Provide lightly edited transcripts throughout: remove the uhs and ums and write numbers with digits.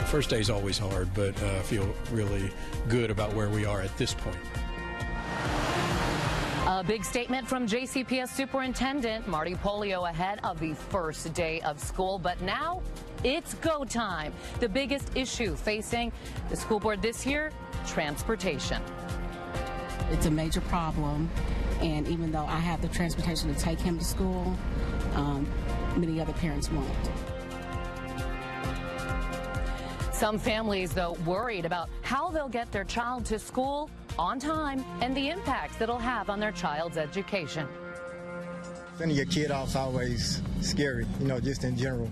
First day is always hard, but I feel really good about where we are at this point. A big statement from JCPS Superintendent Marty Pollio ahead of the first day of school, but now it's go time. The biggest issue facing the school board this year, transportation. It's a major problem, and even though I have the transportation to take him to school, many other parents won't. Some families, though, worried about how they'll get their child to school on time and the impacts it'll have on their child's education. Sending your kid off is always scary, just in general.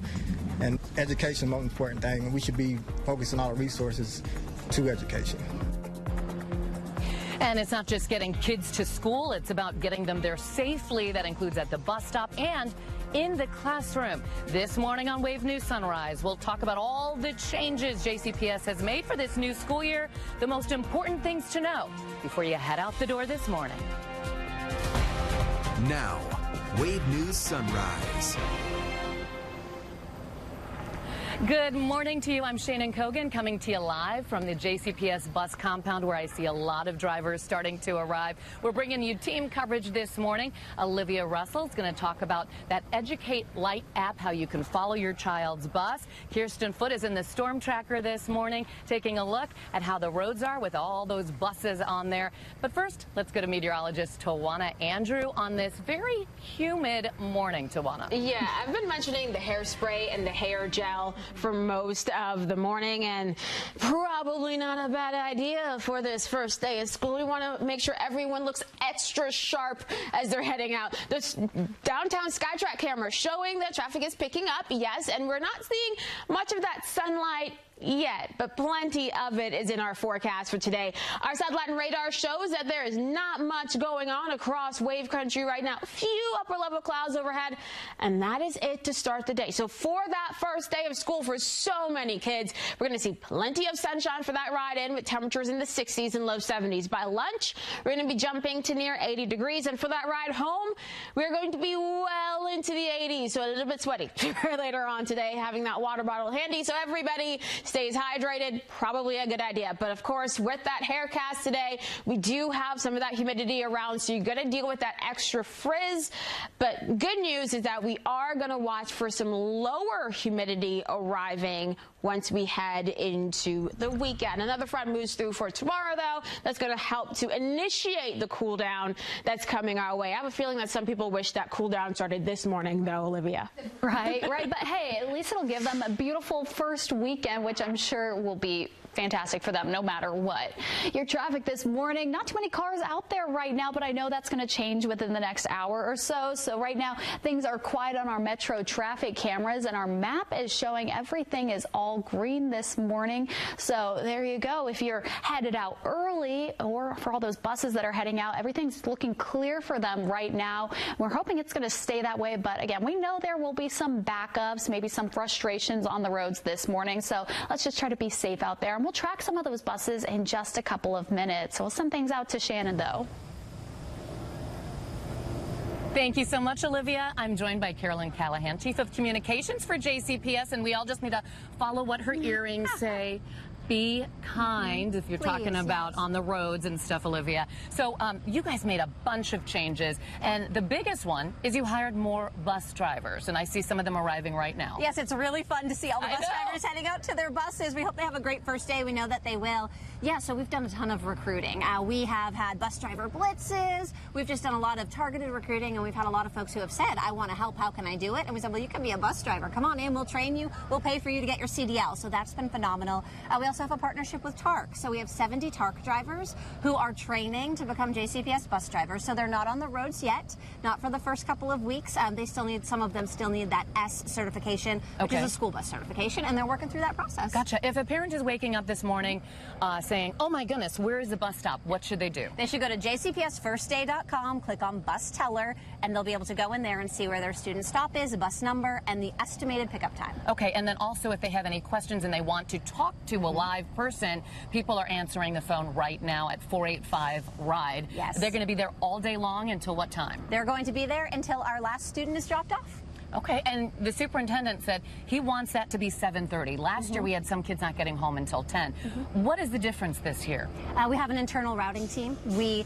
And education is the most important thing, and we should be focusing all the resources to education. And it's not just getting kids to school, it's about getting them there safely. That includes at the bus stop and in the classroom. This morning on Wave News Sunrise, we'll talk about all the changes JCPS has made for this new school year, the most important things to know before you head out the door this morning. Now, Wave News Sunrise. Good morning to you. I'm Shannon Kogan coming to you live from the JCPS bus compound where I see a lot of drivers starting to arrive. We're bringing you team coverage this morning. Olivia Russell is going to talk about that Educate Light app, how you can follow your child's bus. Kirsten Foote is in the storm tracker this morning taking a look at how the roads are with all those buses on there. But first, let's go to meteorologist Tawana Andrew on this very humid morning. Tawana. Yeah, I've been mentioning the hairspray and the hair gel for most of the morning, and probably not a bad idea for this first day of school. We want to make sure everyone looks extra sharp as they're heading out. This downtown SkyTrack camera showing that traffic is picking up, yes, and we're not seeing much of that sunlight yet, but plenty of it is in our forecast for today. Our satellite and radar shows that there is not much going on across wave country right now. Few upper level clouds overhead, and that is it to start the day. So for that first day of school for so many kids, we're going to see plenty of sunshine for that ride in with temperatures in the 60s and low 70s. By lunch, we're going to be jumping to near 80 degrees, and for that ride home, we're going to be well into the 80s, so a little bit sweaty later on today, having that water bottle handy so everybody stays hydrated. Probably a good idea. But of course, with that hair cast today, we do have some of that humidity around, so you're going to deal with that extra frizz. But good news is that we are going to watch for some lower humidity arriving once we head into the weekend. Another front moves through for tomorrow, though. That's going to help to initiate the cool down that's coming our way. I have a feeling that some people wish that cool down started this morning, though, Olivia. Right. But hey, at least it'll give them a beautiful first weekend, which I'm sure will be fantastic for them no matter what. Your traffic this morning, not too many cars out there right now, but I know that's going to change within the next hour or so. So right now things are quiet on our Metro traffic cameras, and our map is showing everything is all green this morning. So there you go. If you're headed out early, or for all those buses that are heading out, everything's looking clear for them right now. We're hoping it's going to stay that way, but again, we know there will be some backups, maybe some frustrations on the roads this morning. So let's just try to be safe out there. We'll track some of those buses in just a couple of minutes. So we'll send things out to Shannon, though. Thank you so much, Olivia. I'm joined by Carolyn Callahan, Chief of Communications for JCPS, and we all just need to follow what her earrings say. Be kind if you're talking about on the roads and stuff, Olivia. So you guys made a bunch of changes, and the biggest one is you hired more bus drivers, and I see some of them arriving right now. Yes, it's really fun to see all the bus drivers heading out to their buses. We hope they have a great first day. We know that they will. Yeah, so we've done a ton of recruiting. We have had bus driver blitzes. We've just done a lot of targeted recruiting, and we've had a lot of folks who have said, I want to help. How can I do it? And we said, well, you can be a bus driver. Come on in. We'll train you. We'll pay for you to get your CDL. So that's been phenomenal. We also have a partnership with TARC. So we have 70 TARC drivers who are training to become JCPS bus drivers. So they're not on the roads yet, not for the first couple of weeks. They still need, some of them still need that S certification, which is a school bus certification, and they're working through that process. Gotcha. If a parent is waking up this morning saying, oh my goodness, where is the bus stop? What should they do? They should go to jcpsfirstday.com, click on bus teller, and they'll be able to go in there and see where their student stop is, the bus number, and the estimated pickup time. Okay, and then also if they have any questions and they want to talk to a live person, people are answering the phone right now at 485-RIDE. Yes. They're going to be there all day long until what time? They're going to be there until our last student is dropped off. Okay, and the superintendent said he wants that to be 7:30. Last year we had some kids not getting home until 10. What is the difference this year? We have an internal routing team. We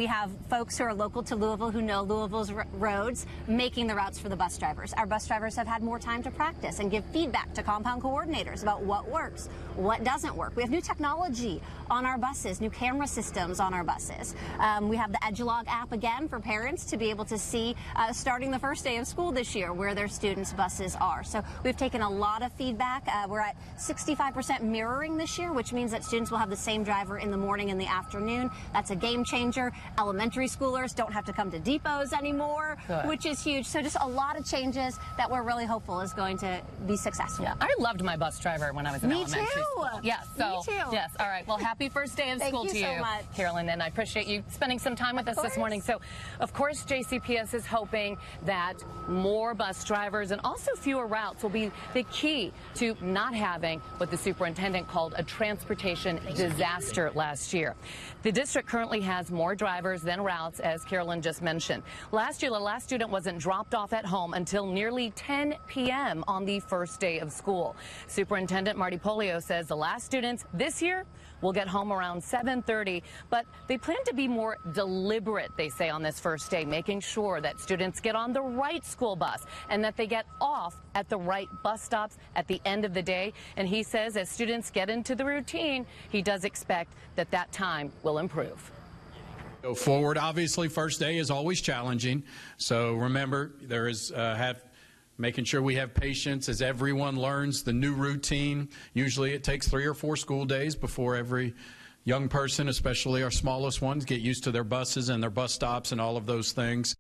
have folks who are local to Louisville who know Louisville's roads making the routes for the bus drivers. Our bus drivers have had more time to practice and give feedback to compound coordinators about what works, what doesn't work. We have new technology on our buses, new camera systems on our buses. We have the EduLog app again for parents to be able to see starting the first day of school this year where their students' buses are. So we've taken a lot of feedback. We're at 65% mirroring this year, which means that students will have the same driver in the morning and the afternoon. That's a game changer. Elementary schoolers don't have to come to depots anymore, which is huge. So just a lot of changes that we're really hopeful is going to be successful. Yeah, I loved my bus driver when I was in elementary school. Yeah, so, me too. Yes, all right. Well, happy first day of school to you, so much. Carolyn, and I appreciate you spending some time with us this morning. So, of course, JCPS is hoping that more bus drivers and also fewer routes will be the key to not having what the superintendent called a transportation disaster last year. The district currently has more drivers than routes, as Carolyn just mentioned. Last year, the last student wasn't dropped off at home until nearly 10 p.m. on the first day of school. Superintendent Marty Polio says the last students this year will get home around 7:30, but they plan to be more deliberate, they say, on this first day, making sure that students get on the right school bus and that they get off at the right bus stops at the end of the day. And he says as students get into the routine, he does expect that that time will improve. Go forward. Obviously, first day is always challenging. So remember, there is making sure we have patience as everyone learns the new routine. Usually it takes 3 or 4 school days before every young person, especially our smallest ones, get used to their buses and their bus stops and all of those things.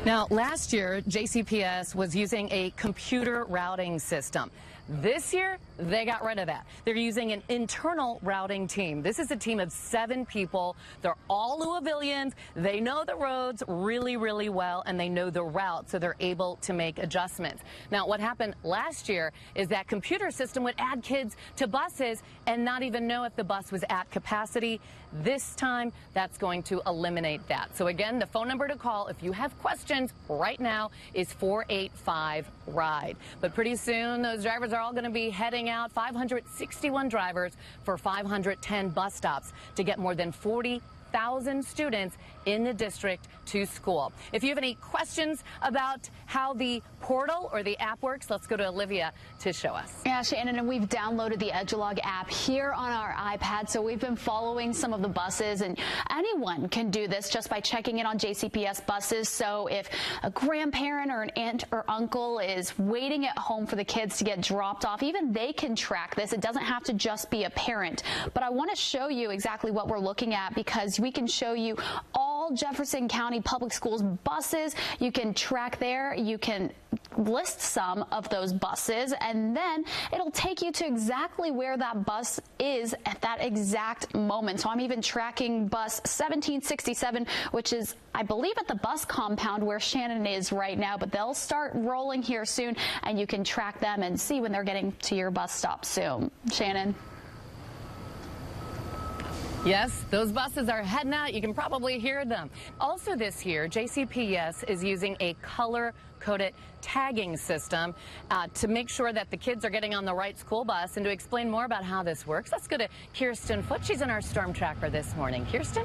Now, last year, JCPS was using a computer routing system. This year, they got rid of that. They're using an internal routing team. This is a team of 7 people. They're all Louisvillians. They know the roads really, really well, and they know the route, so they're able to make adjustments. Now, what happened last year is that computer system would add kids to buses and not even know if the bus was at capacity. This time, that's going to eliminate that. So again, the phone number to call if you have questions right now is 485-RIDE. But pretty soon, those drivers are all going to be heading out, 561 drivers for 510 bus stops to get more than 40,000 students in the district to school. If you have any questions about how the portal or the app works, let's go to Olivia to show us. Yeah, Shannon, and we've downloaded the EduLog app here on our iPad, so we've been following some of the buses, and anyone can do this just by checking in on JCPS buses. So if a grandparent or an aunt or uncle is waiting at home for the kids to get dropped off, even they can track this. It doesn't have to just be a parent. But I want to show you exactly what we're looking at, because we can show you all Jefferson County Public Schools buses. You can track there. You can list some of those buses, and then it'll take you to exactly where that bus is at that exact moment. So I'm even tracking bus 1767, which is, I believe, at the bus compound where Shannon is right now, but they'll start rolling here soon, and you can track them and see when they're getting to your bus stop soon. Shannon? Yes, those buses are heading out. You can probably hear them. Also this year, JCPS is using a color-coded tagging system to make sure that the kids are getting on the right school bus. And to explain more about how this works, let's go to Kirsten Foote. She's in our Storm Tracker this morning. Kirsten?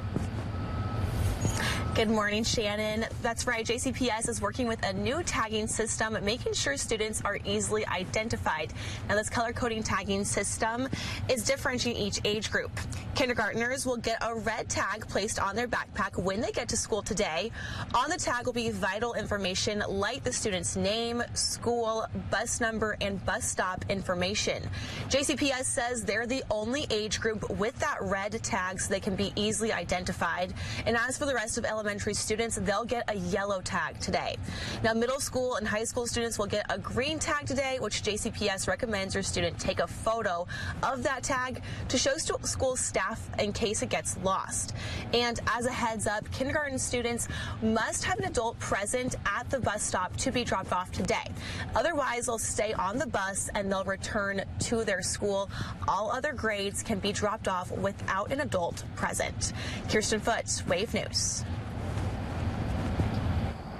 Good morning, Shannon. That's right. JCPS is working with a new tagging system, making sure students are easily identified. Now, this color coding tagging system is differentiating each age group. Kindergartners will get a red tag placed on their backpack when they get to school today. On the tag will be vital information like the student's name, school, bus number, and bus stop information. JCPS says they're the only age group with that red tag, so they can be easily identified. And as for the rest of elementary students, they'll get a yellow tag today. Now, middle school and high school students will get a green tag today, which JCPS recommends your student take a photo of that tag to show school staff in case it gets lost. And as a heads up, kindergarten students must have an adult present at the bus stop to be dropped off today. Otherwise, they'll stay on the bus and they'll return to their school. All other grades can be dropped off without an adult present. Kirsten Foote, Wave News.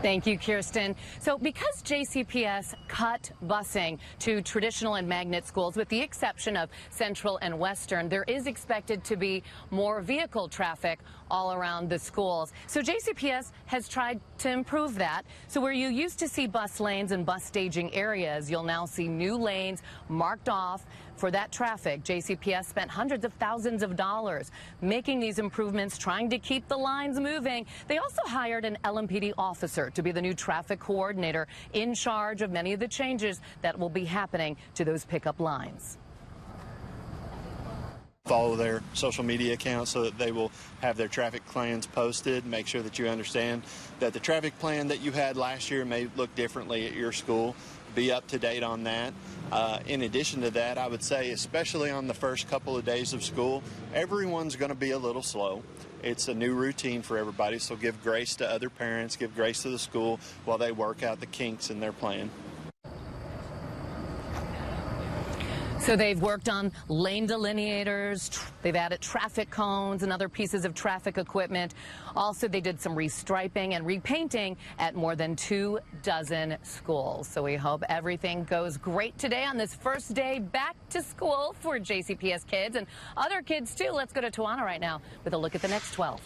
Thank you, Kirsten. So because JCPS cut busing to traditional and magnet schools, with the exception of Central and Western, there is expected to be more vehicle traffic all around the schools. So JCPS has tried to improve that. So where you used to see bus lanes and bus staging areas, you'll now see new lanes marked off for that traffic. JCPS spent hundreds of thousands of dollars making these improvements, trying to keep the lines moving. They also hired an LMPD officer to be the new traffic coordinator in charge of many of the changes that will be happening to those pickup lines. Follow their social media accounts so that they will have their traffic plans posted. Make sure that you understand that the traffic plan that you had last year may look differently at your school. Be up to date on that. In addition to that, I would say, especially on the first couple of days of school, everyone's going to be a little slow. It's a new routine for everybody, so give grace to other parents, give grace to the school while they work out the kinks in their plan. So they've worked on lane delineators, they've added traffic cones and other pieces of traffic equipment. Also, they did some restriping and repainting at more than 24 schools. So we hope everything goes great today on this first day back to school for JCPS kids and other kids too. Let's go to Tawana right now with a look at the next 12.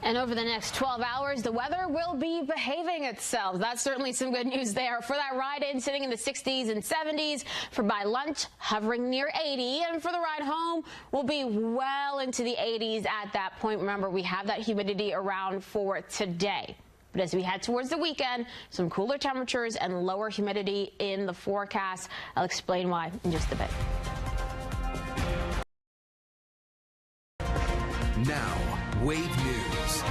And over the next 12 hours, the weather will be behaving itself. That's certainly some good news there. For that ride in, sitting in the 60s and 70s. For by lunch, hovering near 80. And for the ride home, we'll be well into the 80s at that point. Remember, we have that humidity around for today. But as we head towards the weekend, some cooler temperatures and lower humidity in the forecast. I'll explain why in just a bit. Now, Wave News.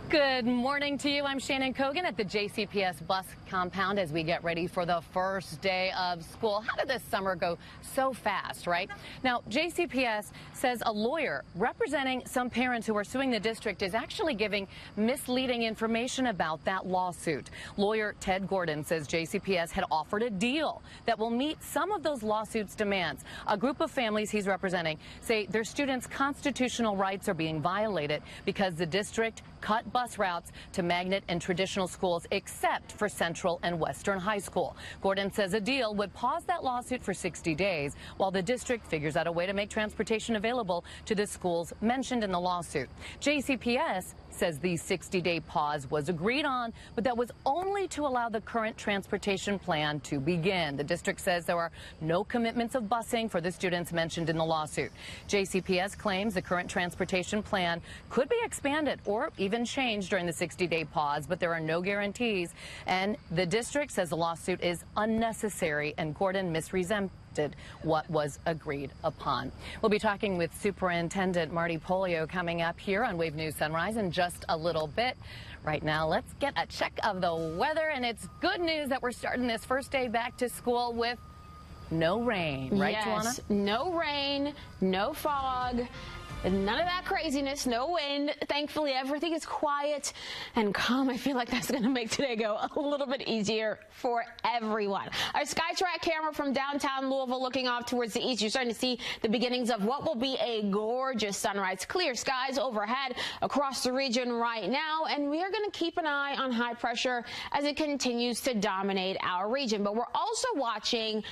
Good morning to you. I'm Shannon Kogan at the JCPS bus compound as we get ready for the first day of school. How did this summer go so fast, right? Now, JCPS says a lawyer representing some parents who are suing the district is actually giving misleading information about that lawsuit. Lawyer Ted Gordon says JCPS had offered a deal that will meet some of those lawsuits' demands. A group of families he's representing say their students' constitutional rights are being violated because the district cut bus routes to magnet and traditional schools except for Central and Western High School. Gordon says a deal would pause that lawsuit for 60 days while the district figures out a way to make transportation available to the schools mentioned in the lawsuit. JCPS says the 60-day pause was agreed on, but that was only to allow the current transportation plan to begin. The district says there are no commitments of busing for the students mentioned in the lawsuit. JCPS claims the current transportation plan could be expanded or even changed during the 60-day pause, but there are no guarantees. And the district says the lawsuit is unnecessary, and Gordon misrepresented what was agreed upon. We'll be talking with Superintendent Marty Pollio coming up here on Wave News Sunrise in just a little bit. Right now, let's get a check of the weather, and it's good news that we're starting this first day back to school with no rain, right, yes, Tawana? No rain, no fog. None of that craziness, no wind. Thankfully, everything is quiet and calm. I feel like that's going to make today go a little bit easier for everyone. Our SkyTrack camera from downtown Louisville looking off towards the east. You're starting to see the beginnings of what will be a gorgeous sunrise. Clear skies overhead across the region right now, and we are going to keep an eye on high pressure as it continues to dominate our region. But we're also watching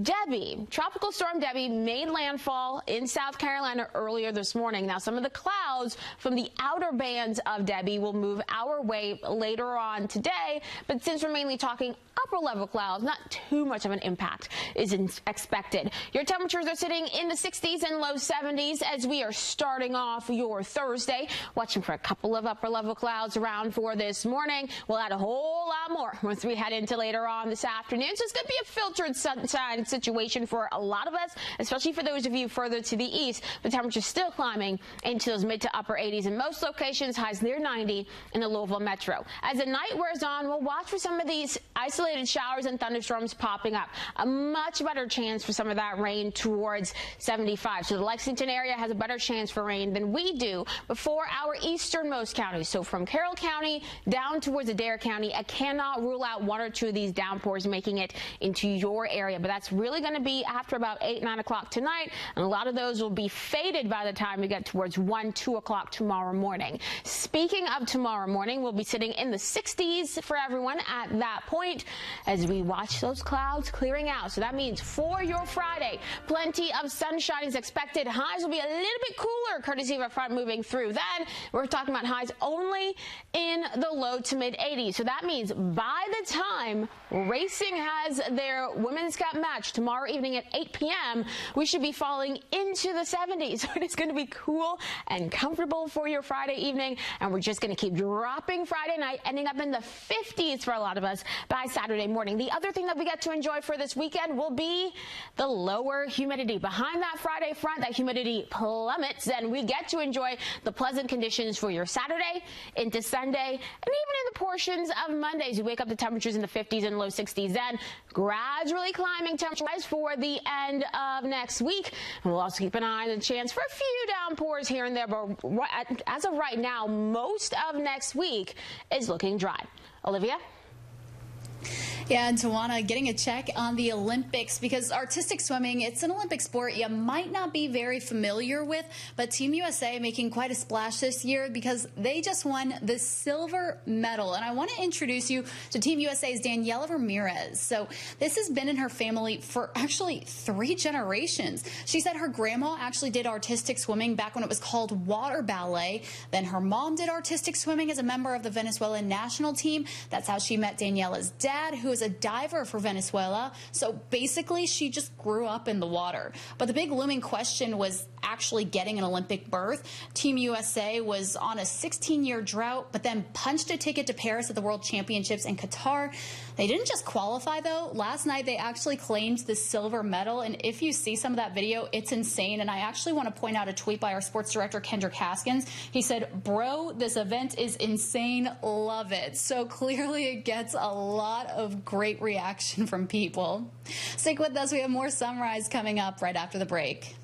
Debbie. Tropical Storm Debbie made landfall in South Carolina earlier this morning. Now, some of the clouds from the outer bands of Debbie will move our way later on today, but since we're mainly talking upper level clouds, not too much of an impact is expected. Your temperatures are sitting in the 60s and low 70s as we are starting off your Thursday. Watching for a couple of upper level clouds around for this morning. We'll add a whole lot more once we head into later on this afternoon. So it's going to be a filtered sunshine situation for a lot of us, especially for those of you further to the east. The temperature's still climbing into those mid to upper 80s in most locations, highs near 90 in the Louisville metro. As the night wears on, we'll watch for some of these isolated showers and thunderstorms popping up. A much better chance for some of that rain towards 75. So the Lexington area has a better chance for rain than we do before our easternmost counties. So from Carroll County down towards Adair County, I cannot rule out one or two of these downpours making it into your area, but that's that's really going to be after about 8, 9 o'clock tonight, and a lot of those will be faded by the time we get towards 1, 2 o'clock tomorrow morning. Speaking of tomorrow morning, we'll be sitting in the 60s for everyone at that point as we watch those clouds clearing out. So that means for your Friday, plenty of sunshine is expected. Highs will be a little bit cooler courtesy of a front moving through. Then we're talking about highs only in the low to mid 80s. So that means by the time racing has their Women's Cup match tomorrow evening at 8 p.m., we should be falling into the 70s. So it is going to be cool and comfortable for your Friday evening, and we're just going to keep dropping Friday night, ending up in the 50s for a lot of us by Saturday morning. The other thing that we get to enjoy for this weekend will be the lower humidity. Behind that Friday front, that humidity plummets, and we get to enjoy the pleasant conditions for your Saturday into Sunday, and even in the portions of Mondays. You wake up to temperatures in the 50s and low 60s, then gradually climbing temperatures for the end of next week. And we'll also keep an eye on the chance for a few downpours here and there, but as of right now, most of next week is looking dry. Olivia? Yeah, and Tawana, getting a check on the Olympics, because artistic swimming, it's an Olympic sport you might not be very familiar with, but Team USA making quite a splash this year because they just won the silver medal. And I want to introduce you to Team USA's Daniela Ramirez. So this has been in her family for actually 3 generations. She said her grandma actually did artistic swimming back when it was called water ballet. Then her mom did artistic swimming as a member of the Venezuelan national team. That's how she met Daniela's dad, who is a diver for Venezuela. So basically, she just grew up in the water. But the big looming question was actually getting an Olympic berth. Team USA was on a 16-year drought, but then punched a ticket to Paris at the World Championships in Qatar. They didn't just qualify, though. Last night, they actually claimed the silver medal. And if you see some of that video, it's insane. And I actually want to point out a tweet by our sports director, Kendrick Haskins. He said, "Bro, this event is insane. Love it." So clearly, it gets a lot of great reaction from people. Stick with us. We have more Sunrise coming up right after the break.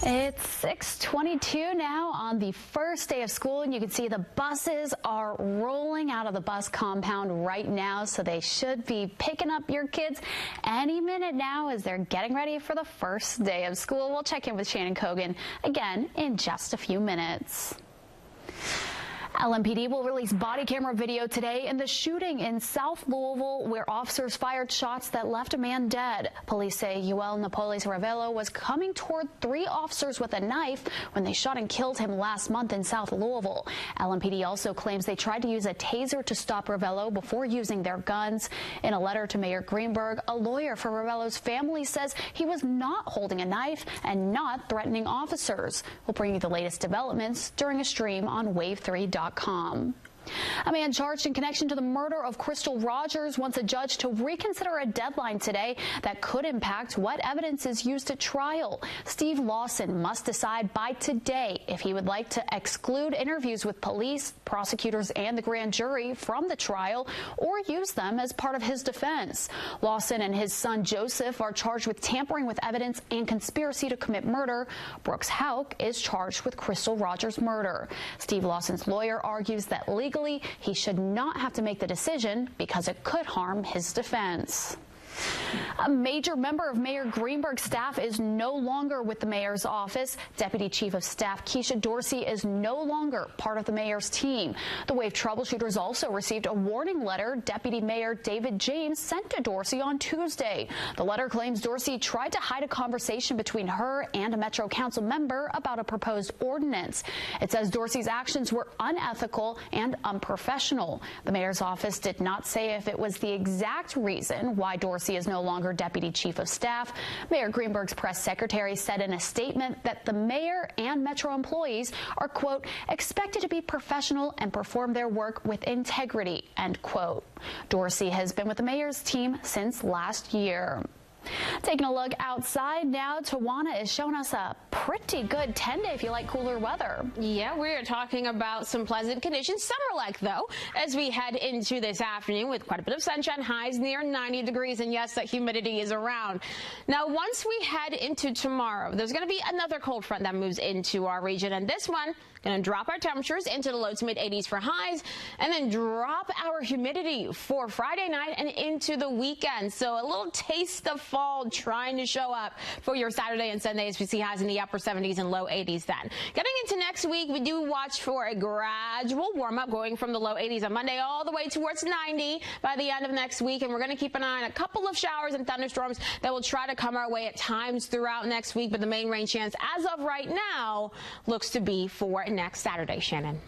It's 6:22 now on the first day of school, and you can see the buses are rolling out of the bus compound right now, so they should be picking up your kids any minute now as they're getting ready for the first day of school. We'll check in with Shannon Kogan again in just a few minutes. LMPD will release body camera video today in the shooting in South Louisville where officers fired shots that left a man dead. Police say Yuel Napoles Ravello was coming toward 3 officers with a knife when they shot and killed him last month in South Louisville. LMPD also claims they tried to use a taser to stop Ravello before using their guns. In a letter to Mayor Greenberg, a lawyer for Ravello's family says he was not holding a knife and not threatening officers. We'll bring you the latest developments during a stream on wave3.com. A man charged in connection to the murder of Crystal Rogers wants a judge to reconsider a deadline today that could impact what evidence is used at trial. Steve Lawson must decide by today if he would like to exclude interviews with police, prosecutors, and the grand jury from the trial or use them as part of his defense. Lawson and his son Joseph are charged with tampering with evidence and conspiracy to commit murder. Brooks Houck is charged with Crystal Rogers' murder. Steve Lawson's lawyer argues that legally he should not have to make the decision because it could harm his defense. A major member of Mayor Greenberg's staff is no longer with the mayor's office. Deputy Chief of Staff Keisha Dorsey is no longer part of the mayor's team. The Wave troubleshooters also received a warning letter Deputy Mayor David James sent to Dorsey on Tuesday. The letter claims Dorsey tried to hide a conversation between her and a Metro Council member about a proposed ordinance. It says Dorsey's actions were unethical and unprofessional. The mayor's office did not say if it was the exact reason why Dorsey is no longer Deputy Chief of Staff. Mayor Greenberg's press secretary said in a statement that the mayor and Metro employees are, quote, expected to be professional and perform their work with integrity, end quote. Dorsey has been with the mayor's team since last year. Taking a look outside now, Tawana is showing us a pretty good 10-day if you like cooler weather. Yeah, we're talking about some pleasant conditions, summer-like though, as we head into this afternoon with quite a bit of sunshine, highs near 90 degrees, and yes, that humidity is around. Now, once we head into tomorrow, there's going to be another cold front that moves into our region, and this one Going to drop our temperatures into the low to mid 80s for highs, and then drop our humidity for Friday night and into the weekend. So a little taste of fall trying to show up for your Saturday and Sunday as we see highs in the upper 70s and low 80s then. Getting into next week, we do watch for a gradual warm up going from the low 80s on Monday all the way towards 90 by the end of next week. And we're going to keep an eye on a couple of showers and thunderstorms that will try to come our way at times throughout next week. But the main rain chance as of right now looks to be for next Saturday. Shannon.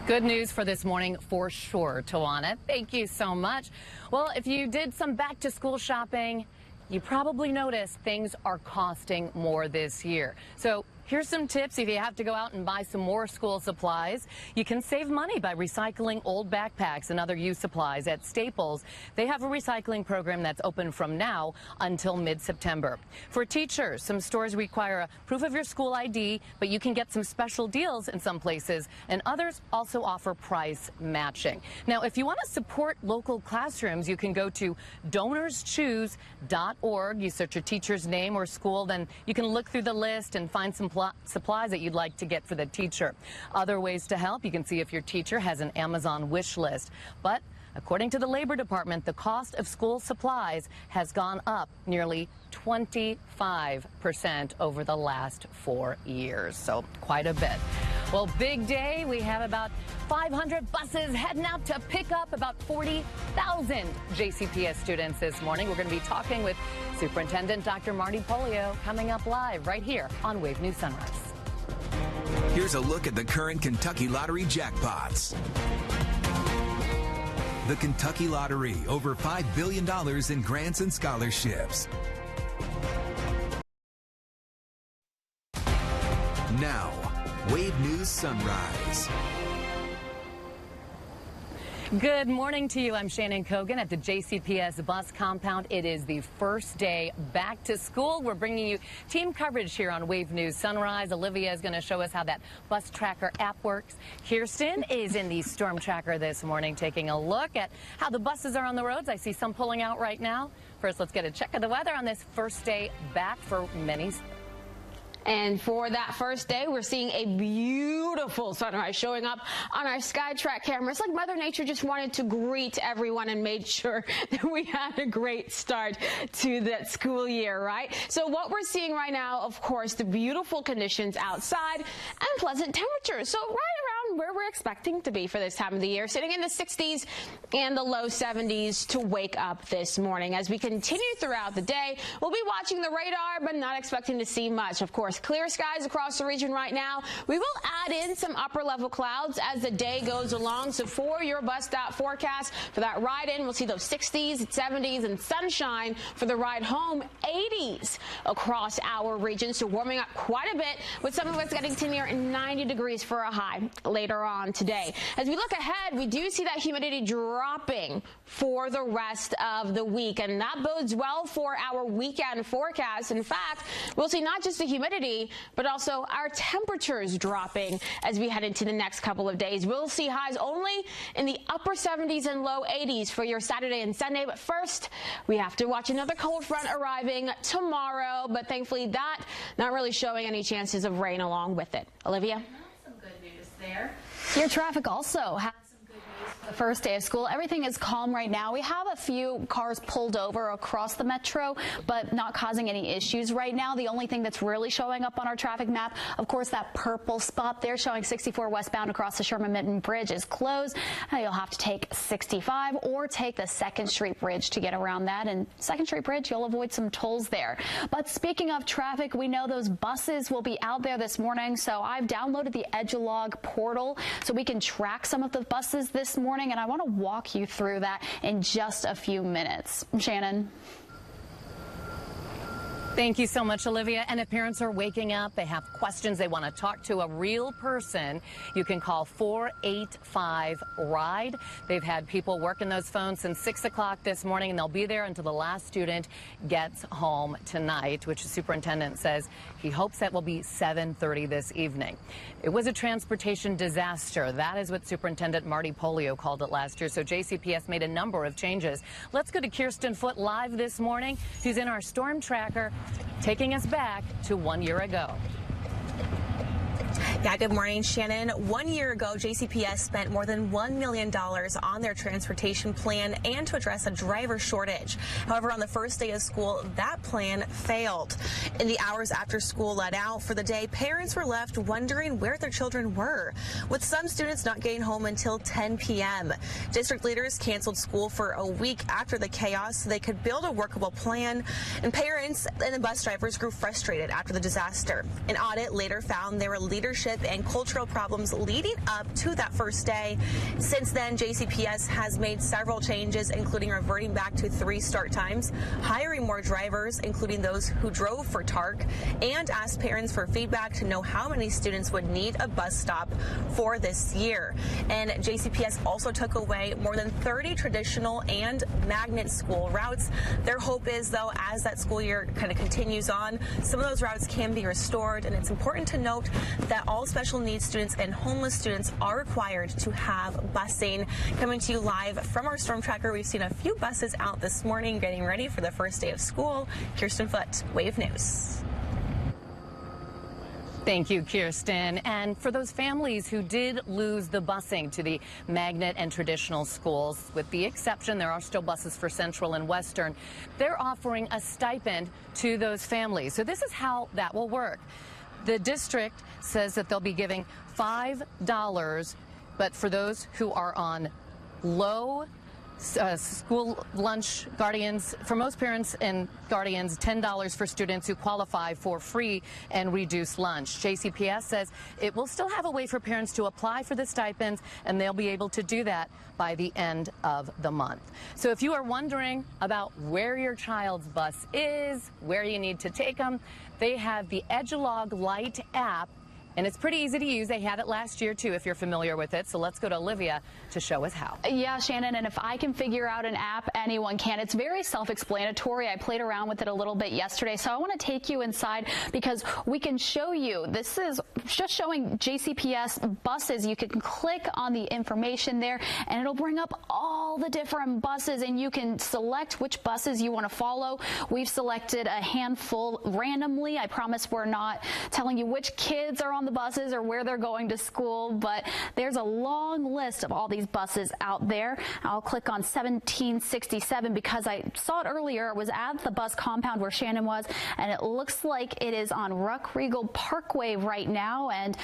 Good news for this morning for sure, Tawana. Thank you so much. Well, if you did some back to school shopping, you probably noticed things are costing more this year. So here's some tips if you have to go out and buy some more school supplies. You can save money by recycling old backpacks and other used supplies at Staples. They have a recycling program that's open from now until mid-September. For teachers, some stores require a proof of your school ID, but you can get some special deals in some places, and others also offer price matching. Now, if you want to support local classrooms, you can go to donorschoose.org. You search your teacher's name or school, then you can look through the list and find some supplies that you'd like to get for the teacher. Other ways to help, you can see if your teacher has an Amazon wish list. But according to the Labor Department, the cost of school supplies has gone up nearly 25% over the last 4 years, so quite a bit. Well, big day. We have about 500 buses heading out to pick up about 40,000 JCPS students this morning. We're going to be talking with Superintendent Dr. Marty Pollio coming up live right here on Wave News Sunrise. Here's a look at the current Kentucky Lottery jackpots. The Kentucky Lottery, over $5 billion in grants and scholarships. Now, Wave News Sunrise. Good morning to you. I'm Shannon Kogan at the JCPS bus compound. It is the first day back to school. We're bringing you team coverage here on Wave News Sunrise. Olivia is going to show us how that bus tracker app works. Kirsten is in the storm tracker this morning, taking a look at how the buses are on the roads. I see some pulling out right now. First, let's get a check of the weather on this first day back for many. And for that first day, we're seeing a beautiful sunrise showing up on our SkyTrack camera. It's like Mother Nature just wanted to greet everyone and made sure that we had a great start to that school year, right? So what we're seeing right now, of course, the beautiful conditions outside and pleasant temperatures. So right around where we're expecting to be for this time of the year, sitting in the 60s and the low 70s to wake up this morning. As we continue throughout the day, we'll be watching the radar, but not expecting to see much. Of course, clear skies across the region right now. We will add in some upper level clouds as the day goes along. So for your bus stop forecast for that ride in, we'll see those 60s, 70s and sunshine. For the ride home, 80s across our region. So warming up quite a bit, with some of us getting to near 90 degrees for a high later on today. As we look ahead, we do see that humidity dropping for the rest of the week, and that bodes well for our weekend forecast. In fact, we'll see not just the humidity, but also our temperatures dropping as we head into the next couple of days. We'll see highs only in the upper 70s and low 80s for your Saturday and Sunday. But first, we have to watch another cold front arriving tomorrow. But thankfully, that not really showing any chances of rain along with it. Olivia? Some good news there. Your traffic also has the first day of school. Everything is calm right now. We have a few cars pulled over across the metro, but not causing any issues right now. The only thing that's really showing up on our traffic map, of course, that purple spot there showing 64 westbound across the Sherman-Minton Bridge is closed. You'll have to take 65 or take the 2nd Street Bridge to get around that. And 2nd Street Bridge, you'll avoid some tolls there. But speaking of traffic, we know those buses will be out there this morning, so I've downloaded the Edulog portal so we can track some of the buses this morning, and I want to walk you through that in just a few minutes. Shannon. Thank you so much, Olivia. And if parents are waking up, they have questions, they want to talk to a real person, you can call 485-RIDE. They've had people working those phones since 6 o'clock this morning, and they'll be there until the last student gets home tonight, which the superintendent says he hopes that will be 7:30 this evening. It was a transportation disaster. That is what Superintendent Marty Pollio called it last year. So JCPS made a number of changes. Let's go to Kirsten Foote live this morning. She's in our storm tracker, taking us back to 1 year ago. Yeah, good morning, Shannon. 1 year ago, JCPS spent more than $1 million on their transportation plan and to address a driver shortage. However, on the first day of school, that plan failed. In the hours after school let out for the day, parents were left wondering where their children were, with some students not getting home until 10 p.m. District leaders canceled school for a week after the chaos so they could build a workable plan, and parents and the bus drivers grew frustrated after the disaster. An audit later found there were leadership and cultural problems leading up to that first day. Since then, JCPS has made several changes, including reverting back to 3 start times, hiring more drivers, including those who drove for TARC, and asked parents for feedback to know how many students would need a bus stop for this year. And JCPS also took away more than 30 traditional and magnet school routes. Their hope is, though, as that school year kind of continues on, some of those routes can be restored, and it's important to note that all special needs students and homeless students are required to have busing. Coming to you live from our storm tracker, we've seen a few buses out this morning getting ready for the first day of school. Kirsten Foote, Wave News. Thank you, Kirsten. And for those families who did lose the busing to the magnet and traditional schools, with the exception there are still buses for Central and Western, they're offering a stipend to those families. So this is how that will work. The district says that they'll be giving $5, but for those who are on low school lunch guardians, for most parents and guardians, $10 for students who qualify for free and reduced lunch. JCPS says it will still have a way for parents to apply for the stipends, and they'll be able to do that by the end of the month. So if you are wondering about where your child's bus is, where you need to take them, they have the Edgelog Lite app, and it's pretty easy to use. They had it last year, too, if you're familiar with it. So let's go to Olivia to show us how. Yeah, Shannon, and if I can figure out an app, anyone can. It's very self-explanatory. I played around with it a little bit yesterday, so I want to take you inside because we can show you. This is just showing JCPS buses. You can click on the information there, and it'll bring up all the different buses, and you can select which buses you want to follow. We've selected a handful randomly. I promise we're not telling you which kids are on the buses or where they're going to school, but there's a long list of all these buses out there. I'll click on 1767 because I saw it earlier. I was at the bus compound where Shannon was, and it looks like it is on Ruck Regal Parkway right now, and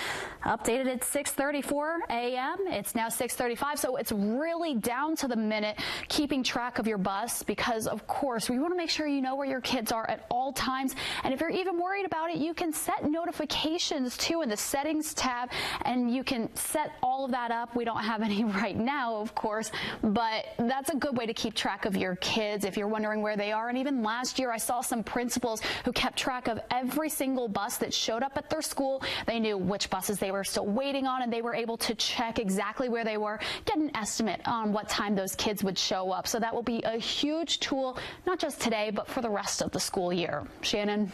updated at 6:34 a.m. It's now 6:35, so it's really down to the minute keeping track of your bus because, of course, we want to make sure you know where your kids are at all times, and if you're even worried about it, you can set notifications too in the settings tab, and you can set all of that up. We don't have any right now, of course, but that's a good way to keep track of your kids if you're wondering where they are. And even last year, I saw some principals who kept track of every single bus that showed up at their school. They knew which buses they were still waiting on, and they were able to check exactly where they were, get an estimate on what time those kids would show up. So that will be a huge tool, not just today, but for the rest of the school year. Shannon?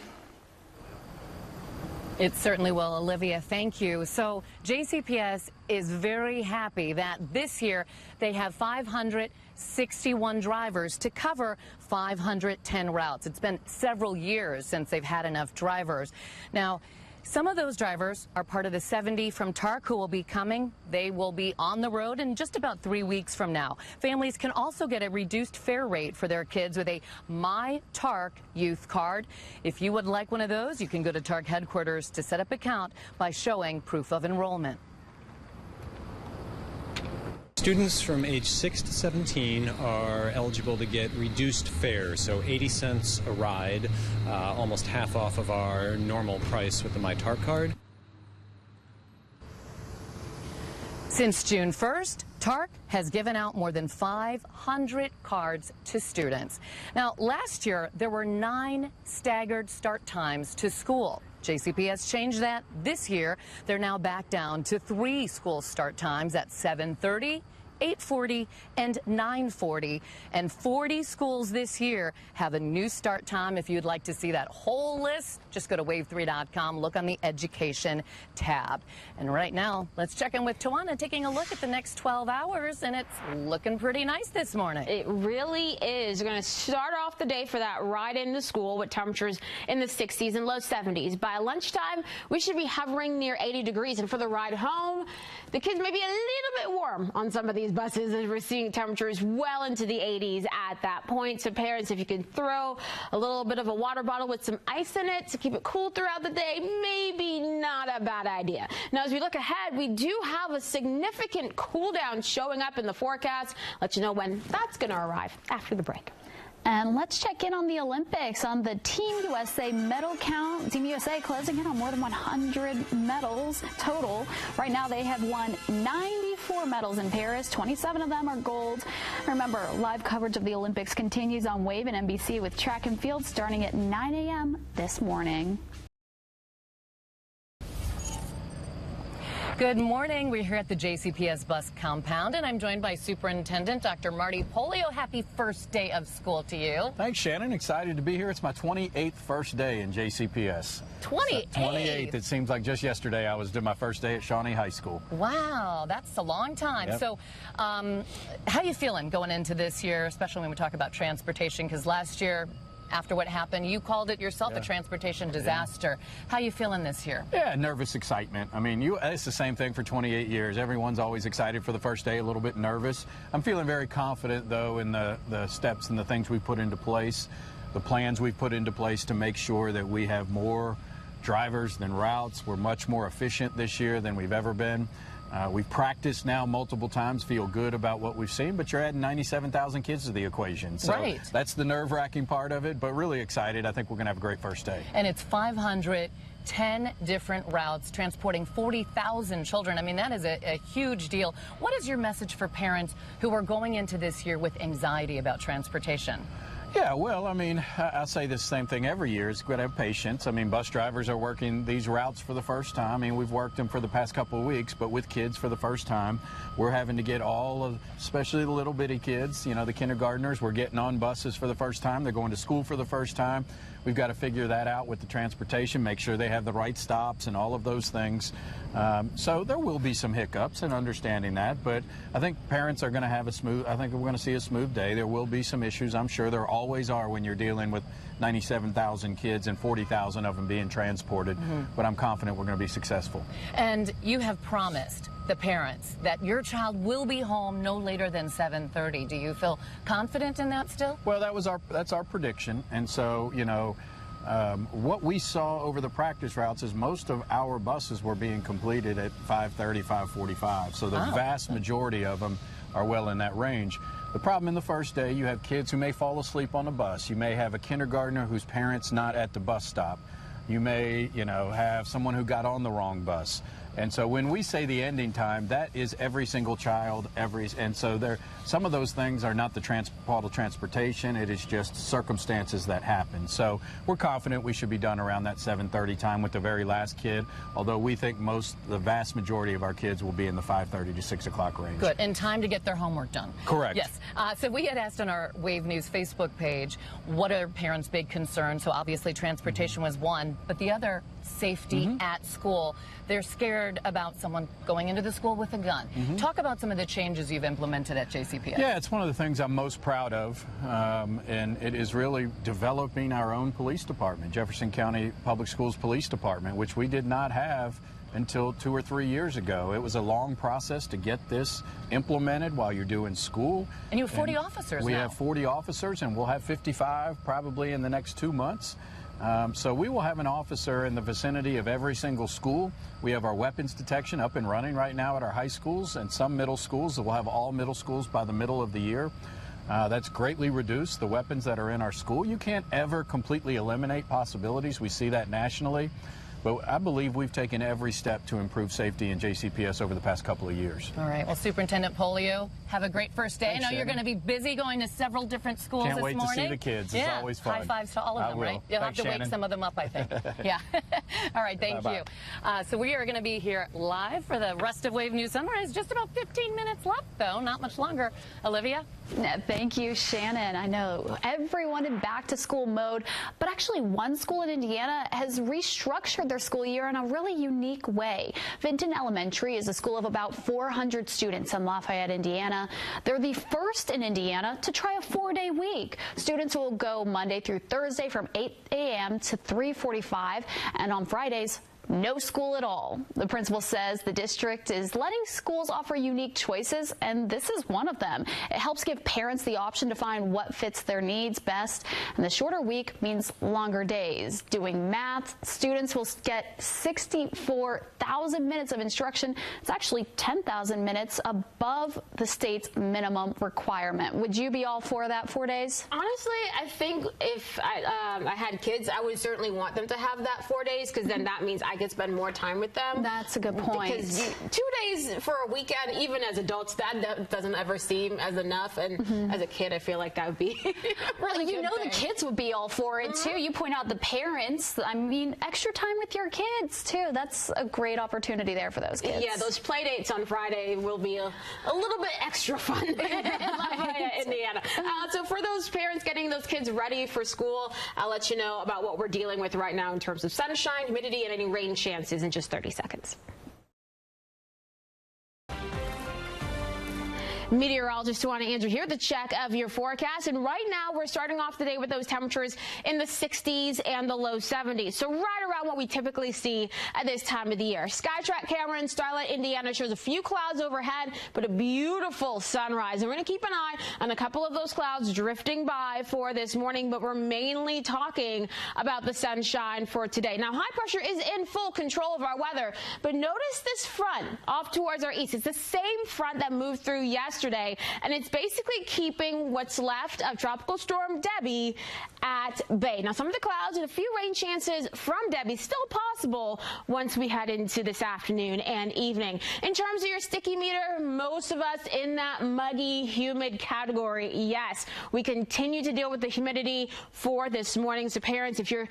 It certainly will, Olivia. Thank you. So JCPS is very happy that this year they have 561 drivers to cover 510 routes. It's been several years since they've had enough drivers. Now, some of those drivers are part of the 70 from TARC who will be coming. They will be on the road in just about 3 weeks from now. Families can also get a reduced fare rate for their kids with a My TARC youth card. If you would like one of those, you can go to TARC headquarters to set up an account by showing proof of enrollment. Students from age 6 to 17 are eligible to get reduced fare, so 80 cents a ride, almost half off of our normal price with the My TARC card. Since June 1st, TARC has given out more than 500 cards to students. Now, last year, there were 9 staggered start times to school. JCPS changed that this year. They're now back down to 3 school start times at 7:30, 8:40 and 9:40. And 40 schools this year have a new start time. If you'd like to see that whole list, just go to wave3.com, look on the education tab. And right now, let's check in with Tawana, taking a look at the next 12 hours, and it's looking pretty nice this morning. It really is. We're going to start off the day for that ride into school with temperatures in the 60s and low 70s. By lunchtime, we should be hovering near 80 degrees. And for the ride home, the kids may be a little bit warm on some of these buses as we're seeing temperatures well into the 80s at that point. So parents, if you can throw a little bit of a water bottle with some ice in it to keep it cool throughout the day, maybe not a bad idea. Now, as we look ahead, we do have a significant cool down showing up in the forecast. Let you know when that's going to arrive after the break. And let's check in on the Olympics, on the Team USA medal count. Team USA closing in on more than 100 medals total. Right now they have won 94 medals in Paris. 27 of them are gold. Remember, live coverage of the Olympics continues on Wave and NBC with track and field starting at 9 a.m. this morning. Good morning. We're here at the JCPS bus compound, and I'm joined by Superintendent Dr. Marty Polio. Happy first day of school to you. Thanks, Shannon. Excited to be here. It's my 28th first day in JCPS. 28th? 28th. It seems like just yesterday I was doing my first day at Shawnee High School. Wow, that's a long time. Yep. So how you feeling going into this year, especially when we talk about transportation? Because last year, after what happened, you called it yourself a transportation disaster. How you feeling this year? Yeah, nervous excitement. I mean, it's the same thing for 28 years. Everyone's always excited for the first day, a little bit nervous. I'm feeling very confident, though, in the steps and the things we put into place, the plans we've put into place to make sure that we have more drivers than routes. We're much more efficient this year than we've ever been. We've practiced now multiple times, feel good about what we've seen, but you're adding 97,000 kids to the equation. So that's the nerve-wracking part of it, but really excited. I think we're going to have a great first day. And it's 510 different routes transporting 40,000 children. I mean, that is a huge deal. What is your message for parents who are going into this year with anxiety about transportation? Yeah, well, I mean, I say the same thing every year. It's good to have patience. I mean, bus drivers are working these routes for the first time. I mean, we've worked them for the past couple of weeks, but with kids for the first time, we're having to get all of, especially the little bitty kids, you know, the kindergartners, we're getting on buses for the first time. They're going to school for the first time. We've got to figure that out with the transportation, make sure they have the right stops and all of those things. So there will be some hiccups in understanding that, but I think parents are going to have I think we're going to see a smooth day. There will be some issues. I'm sure there always are when you're dealing with 97,000 kids and 40,000 of them being transported, but I'm confident we're going to be successful. And you have promised the parents that your child will be home no later than 7:30. Do you feel confident in that still? Well, that's our prediction, and so, you know, what we saw over the practice routes is most of our buses were being completed at 5:30, 5:45. So the vast majority of them are well in that range. The problem in the first day, you have kids who may fall asleep on the bus. You may have a kindergartner whose parent's not at the bus stop. You may, you know, have someone who got on the wrong bus. And so when we say the ending time, that is every single child, and so some of those things are not the fault of transportation, it is just circumstances that happen. So we're confident we should be done around that 7:30 time with the very last kid, although we think the vast majority of our kids will be in the 5:30 to 6 o'clock range. Good, in time to get their homework done. Correct. Yes. So we had asked on our Wave News Facebook page, what are parents' big concerns? So obviously transportation was one, but the other, safety at school. They're scared about someone going into the school with a gun. Talk about some of the changes you've implemented at JCPS. Yeah, it's one of the things I'm most proud of, and it is really developing our own police department, Jefferson County Public Schools Police Department, which we did not have until 2 or 3 years ago. It was a long process to get this implemented while you're doing school. And you have 40 officers now. We have 40 officers, and we'll have 55 probably in the next 2 months. So we will have an officer in the vicinity of every single school. We have our weapons detection up and running right now at our high schools and some middle schools. We'll have all middle schools by the middle of the year. That's greatly reduced the weapons that are in our school. You can't ever completely eliminate possibilities. We see that nationally. But I believe we've taken every step to improve safety in JCPS over the past couple of years. All right. Well, Superintendent Polio, have a great first day. Thanks, I know you're Shannon. going to be busy going to several different schools Can't this wait morning. to see the kids. It's Yeah. always fun. High fives to all of I them, will. right? You'll Thanks, have to Shannon. wake some of them up, I think. Yeah. All right. Thank Bye-bye. you. So we are going to be here live for the rest of Wave News Sunrise. Just about 15 minutes left, though. Not much longer. Olivia? Thank you, Shannon. I know everyone in back to school mode, but actually one school in Indiana has restructured their school year in a really unique way. Vinton Elementary is a school of about 400 students in Lafayette, Indiana. They're the first in Indiana to try a 4-day week. Students will go Monday through Thursday from 8 a.m. to 3:45, and on Fridays, no school at all. The principal says the district is letting schools offer unique choices, and this is one of them. It helps give parents the option to find what fits their needs best, and the shorter week means longer days. Doing math, students will get 64,000 minutes of instruction. It's actually 10,000 minutes above the state's minimum requirement. Would you be all for that 4 days? Honestly, I think if I had kids, I would certainly want them to have that 4 days, because then that means I could spend more time with them. That's a good point. Because 2 days for a weekend, even as adults, that doesn't ever seem as enough. And as a kid, I feel like that would be really you know the kids would be all for it too. You point out the parents. I mean, extra time with your kids too. That's a great opportunity there for those kids. Yeah, those play dates on Friday will be a little bit extra fun in Lafayette, Indiana. So for those parents getting those kids ready for school, I'll let you know about what we're dealing with right now in terms of sunshine, humidity, and any rain chances in just 30 seconds. Meteorologist Tawana Andrew here, the check of your forecast. And right now we're starting off the day with those temperatures in the 60s and the low 70s. So right around what we typically see at this time of the year. Skytrack camera in Starlight, Indiana shows a few clouds overhead, but a beautiful sunrise. And we're going to keep an eye on a couple of those clouds drifting by for this morning, but we're mainly talking about the sunshine for today. Now, high pressure is in full control of our weather, but notice this front off towards our east. It's the same front that moved through yesterday, and it's basically keeping what's left of Tropical Storm Debbie at bay. Now, some of the clouds and a few rain chances from Debbie still possible once we head into this afternoon and evening. In terms of your sticky meter, most of us in that muggy, humid category. Yes, we continue to deal with the humidity for this morning. So parents, if you're,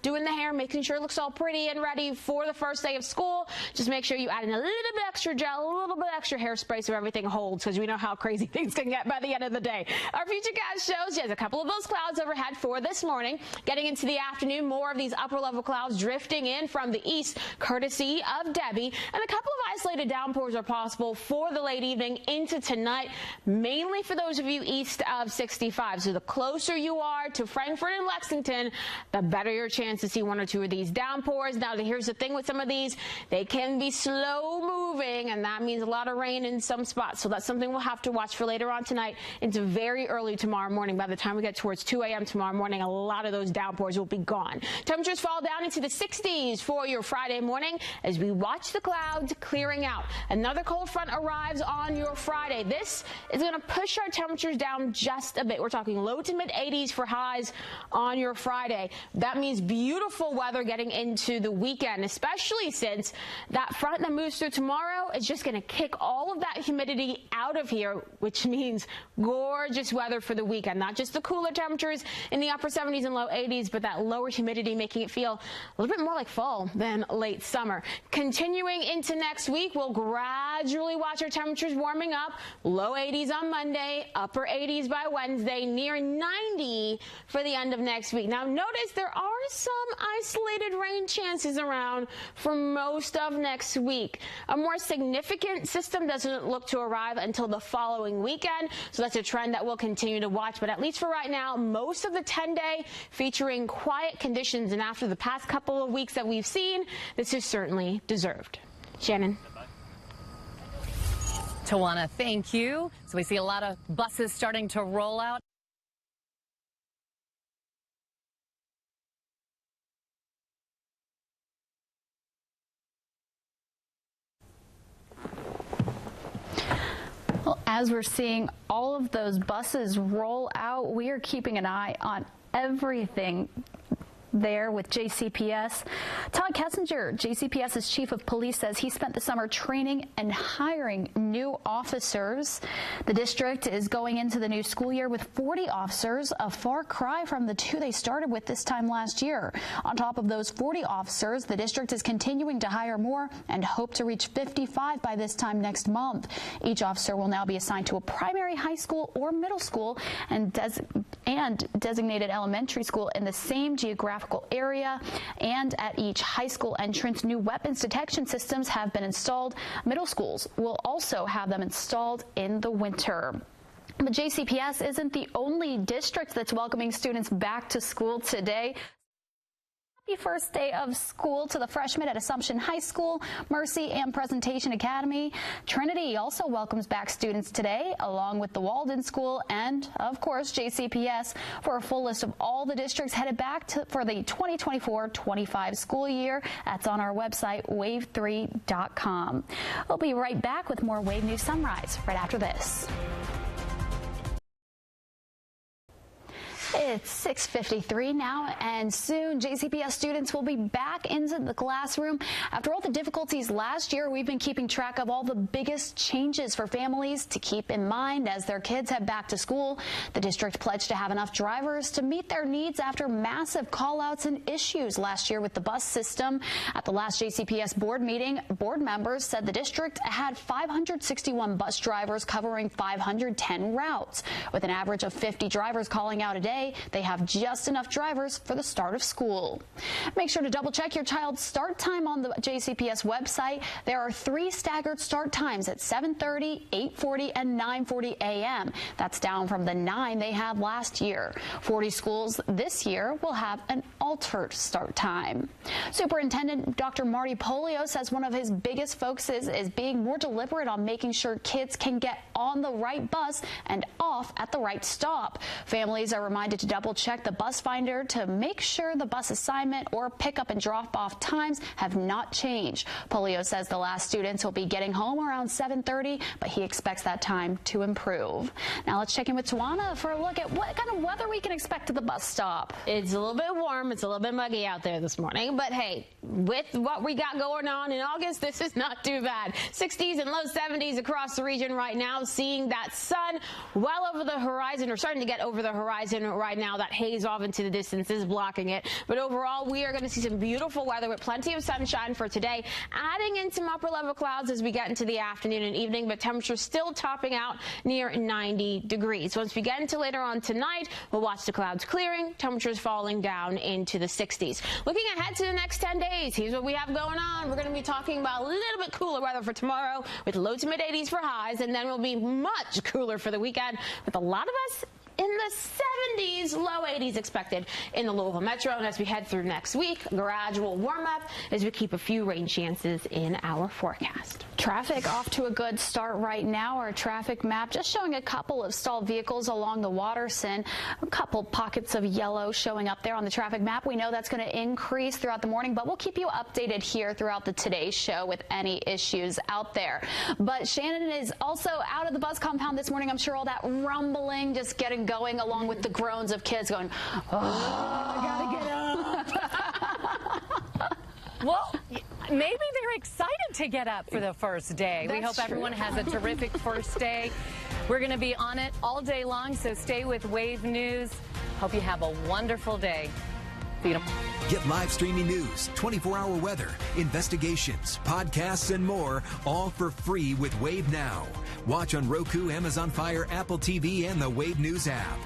doing the hair, making sure it looks all pretty and ready for the first day of school, just make sure you add in a little bit extra gel, a little bit extra hairspray so everything holds, because we know how crazy things can get by the end of the day. Our futurecast shows there's a couple of those clouds overhead for this morning. Getting into the afternoon, more of these upper level clouds drifting in from the east, courtesy of Debbie, and a couple of isolated downpours are possible for the late evening into tonight, mainly for those of you east of 65. So the closer you are to Frankfort and Lexington, the better your chance to see one or two of these downpours. Now, here's the thing with some of these, they can be slow moving, and that means a lot of rain in some spots. So that's something we'll have to watch for later on tonight into very early tomorrow morning. By the time we get towards 2 a.m. tomorrow morning, a lot of those downpours will be gone. Temperatures fall down into the 60s for your Friday morning as we watch the clouds clearing out. Another cold front arrives on your Friday. This is going to push our temperatures down just a bit. We're talking low to mid 80s for highs on your Friday. That means beautiful weather getting into the weekend, especially since that front that moves through tomorrow is just going to kick all of that humidity out of here, which means gorgeous weather for the weekend. Not just the cooler temperatures in the upper 70s and low 80s, but that lower humidity making it feel a little bit more like fall than late summer. Continuing into next week, we'll gradually watch our temperatures warming up. Low 80s on Monday, upper 80s by Wednesday, near 90 for the end of next week. Now, notice there are some isolated rain chances around for most of next week. A more significant system doesn't look to arrive until the following weekend, so that's a trend that we'll continue to watch. But at least for right now, most of the 10-day featuring quiet conditions, and after the past couple of weeks that we've seen, this is certainly deserved. Shannon. Tawana, thank you. So we see a lot of buses starting to roll out. Well, as we're seeing all of those buses roll out, we are keeping an eye on everything there with JCPS. Todd Kessinger, JCPS's chief of police, says he spent the summer training and hiring new officers. The district is going into the new school year with 40 officers, a far cry from the 2 they started with this time last year. On top of those 40 officers, the district is continuing to hire more and hope to reach 55 by this time next month. Each officer will now be assigned to a primary high school or middle school and designated elementary school in the same geographical area. And at each high school entrance, new weapons detection systems have been installed. Middle schools will also have them installed in the winter. But JCPS isn't the only district that's welcoming students back to school today. Happy first day of school to the freshmen at Assumption High School, Mercy, and Presentation Academy. Trinity also welcomes back students today, along with the Walden School and, of course, JCPS. For a full list of all the districts headed back for the 2024-25 school year, that's on our website, wave3.com. We'll be right back with more Wave News Sunrise right after this. It's 6:53 now, and soon JCPS students will be back into the classroom. After all the difficulties last year, we've been keeping track of all the biggest changes for families to keep in mind as their kids head back to school. The district pledged to have enough drivers to meet their needs after massive call-outs and issues last year with the bus system. At the last JCPS board meeting, board members said the district had 561 bus drivers covering 510 routes. With an average of 50 drivers calling out a day, they have just enough drivers for the start of school. Make sure to double check your child's start time on the JCPS website. There are 3 staggered start times at 7:30, 8:40, and 9:40 a.m. That's down from the 9 they had last year. 40 schools this year will have an altered start time. Superintendent Dr. Marty Polio says one of his biggest focuses is being more deliberate on making sure kids can get on the right bus and off at the right stop. Families are reminded to double check the bus finder to make sure the bus assignment or pickup and drop off times have not changed. Polio says the last students will be getting home around 7:30, but he expects that time to improve. Now let's check in with Tawana for a look at what kind of weather we can expect at the bus stop. It's a little bit warm. It's a little bit muggy out there this morning, but hey, with what we got going on in August, this is not too bad. 60s and low 70s across the region right now, seeing that sun well over the horizon, or starting to get over the horizon right now. That haze off into the distance is blocking it. But overall, we are going to see some beautiful weather with plenty of sunshine for today, adding in some upper level clouds as we get into the afternoon and evening, but temperatures still topping out near 90 degrees. Once we get into later on tonight, we'll watch the clouds clearing, temperatures falling down into the 60s. Looking ahead to the next 10 days, here's what we have going on. We're going to be talking about a little bit cooler weather for tomorrow with low to mid 80s for highs, and then we'll be much cooler for the weekend with a lot of us in the 70s, low 80s expected in the Louisville Metro. And as we head through next week, gradual warm up as we keep a few rain chances in our forecast. Traffic off to a good start right now. Our traffic map just showing a couple of stalled vehicles along the Watterson. A couple pockets of yellow showing up there on the traffic map. We know that's going to increase throughout the morning, but we'll keep you updated here throughout the Today Show with any issues out there. But Shannon is also out of the bus compound this morning. I'm sure all that rumbling just getting going, along with the groans of kids going, oh, I gotta get up. Well, maybe they're excited to get up for the first day. We hope everyone has a terrific first day. We're going to be on it all day long, so stay with Wave News. Hope you have a wonderful day. See you tomorrow. Get live streaming news, 24-hour weather, investigations, podcasts, and more, all for free with Wave Now. Watch on Roku, Amazon Fire, Apple TV, and the Wave News app.